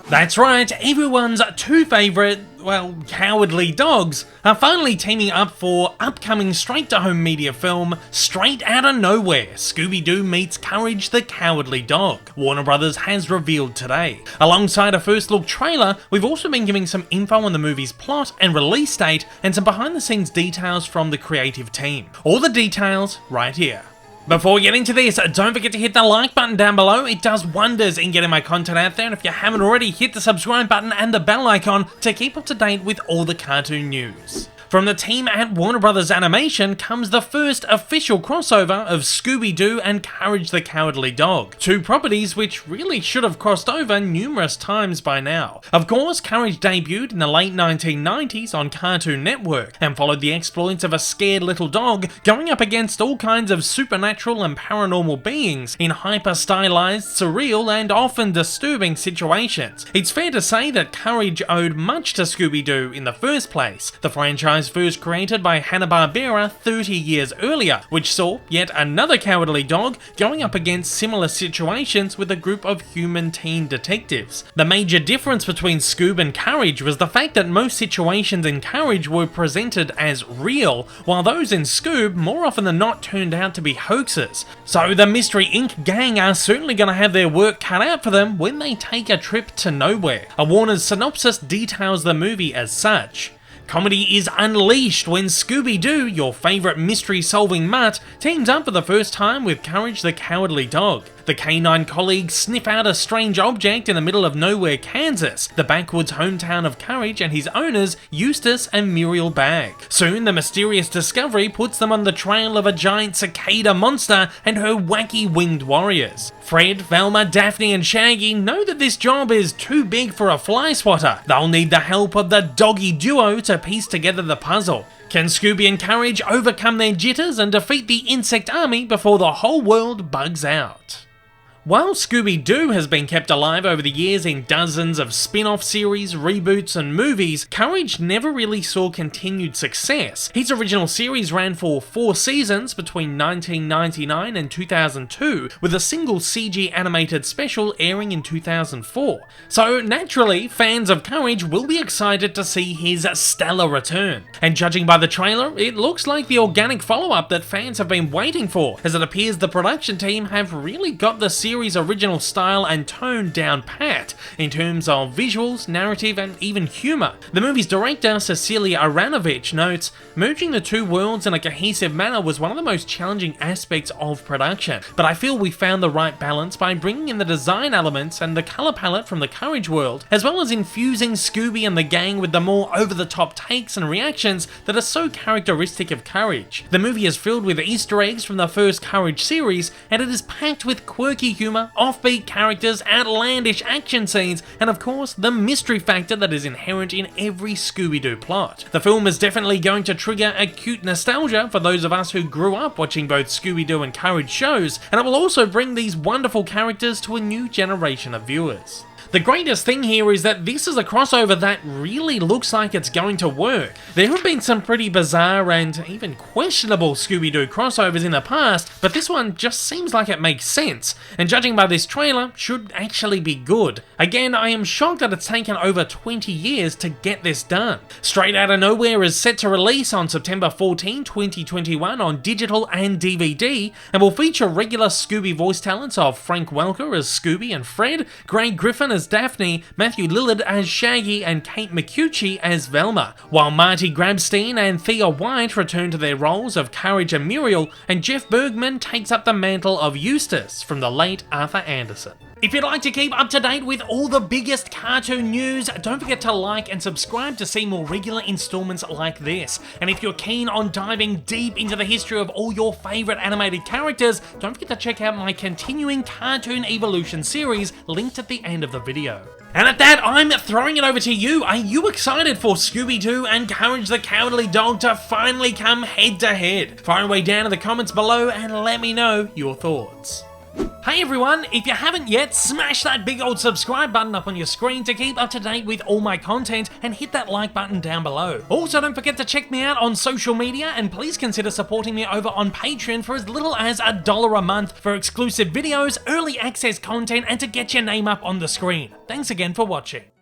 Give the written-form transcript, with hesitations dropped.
That's right, everyone's two favourite, well, cowardly dogs are finally teaming up for upcoming straight-to-home media film Straight Outta Nowhere, Scooby Doo meets Courage the Cowardly Dog, Warner Brothers has revealed today. Alongside a first-look trailer, we've also been giving some info on the movie's plot and release date, and some behind-the-scenes details from the creative team. All the details right here. Before we get into this, don't forget to hit the like button down below. It does wonders in getting my content out there, and if you haven't already, hit the subscribe button and the bell icon to keep up to date with all the cartoon news. From the team at Warner Brothers Animation comes the first official crossover of Scooby Doo and Courage the Cowardly Dog, two properties which really should have crossed over numerous times by now. Of course, Courage debuted in the late 1990s on Cartoon Network and followed the exploits of a scared little dog going up against all kinds of supernatural and paranormal beings in hyper-stylized, surreal and often disturbing situations. It's fair to say that Courage owed much to Scooby Doo in the first place. The franchise first created by Hanna-Barbera 30 years earlier, which saw yet another cowardly dog going up against similar situations with a group of human teen detectives. The major difference between Scoob and Courage was the fact that most situations in Courage were presented as real, while those in Scoob more often than not turned out to be hoaxes. So the Mystery Inc. gang are certainly going to have their work cut out for them when they take a trip to nowhere. A Warner's synopsis details the movie as such. Comedy is unleashed when Scooby Doo, your favourite mystery-solving mutt, teams up for the first time with Courage the Cowardly Dog. The canine colleagues sniff out a strange object in the middle of nowhere, Kansas, the backwoods hometown of Courage and his owners, Eustace and Muriel Bagge. Soon, the mysterious discovery puts them on the trail of a giant cicada monster and her wacky winged warriors. Fred, Velma, Daphne and Shaggy know that this job is too big for a flyswatter. They'll need the help of the doggy duo to piece together the puzzle. Can Scooby and Courage overcome their jitters and defeat the insect army before the whole world bugs out? While Scooby Doo has been kept alive over the years in dozens of spin-off series, reboots and movies, Courage never really saw continued success. His original series ran for 4 seasons between 1999 and 2002, with a single CG animated special airing in 2004. So naturally, fans of Courage will be excited to see his stellar return. And judging by the trailer, it looks like the organic follow-up that fans have been waiting for, as it appears the production team have really got the series original style and tone down pat in terms of visuals, narrative and even humour. The movie's director, Cecilia Aranovich, notes, "Merging the two worlds in a cohesive manner was one of the most challenging aspects of production, but I feel we found the right balance by bringing in the design elements and the colour palette from the Courage world, as well as infusing Scooby and the gang with the more over-the-top takes and reactions that are so characteristic of Courage. The movie is filled with Easter eggs from the first Courage series, and it is packed with quirky humour, offbeat characters, outlandish action scenes, and of course, the mystery factor that is inherent in every Scooby-Doo plot. The film is definitely going to trigger acute nostalgia for those of us who grew up watching both Scooby-Doo and Courage shows, and it will also bring these wonderful characters to a new generation of viewers. The greatest thing here is that this is a crossover that really looks like it's going to work. There have been some pretty bizarre and even questionable Scooby-Doo crossovers in the past, but this one just seems like it makes sense, and judging by this trailer, should actually be good. Again, I am shocked that it's taken over 20 years to get this done. Straight Outta Nowhere is set to release on September 14, 2021 on digital and DVD, and will feature regular Scooby voice talents of Frank Welker as Scooby and Fred, Greg Griffin as Daphne, Matthew Lillard as Shaggy, and Kate McCucci as Velma, while Marty Grabstein and Thea White return to their roles of Courage and Muriel, and Jeff Bergman takes up the mantle of Eustace from the late Arthur Anderson. If you'd like to keep up to date with all the biggest cartoon news, don't forget to like and subscribe to see more regular installments like this. And if you're keen on diving deep into the history of all your favourite animated characters, don't forget to check out my continuing Cartoon Evolution series linked at the end of the video. And at that, I'm throwing it over to you. Are you excited for Scooby Doo and Courage the Cowardly Dog to finally come head to head? Fire away down in the comments below and let me know your thoughts. Hey everyone, if you haven't yet, smash that big old subscribe button up on your screen to keep up to date with all my content, and hit that like button down below. Also, don't forget to check me out on social media, and please consider supporting me over on Patreon for as little as $1 a month for exclusive videos, early access content, and to get your name up on the screen. Thanks again for watching.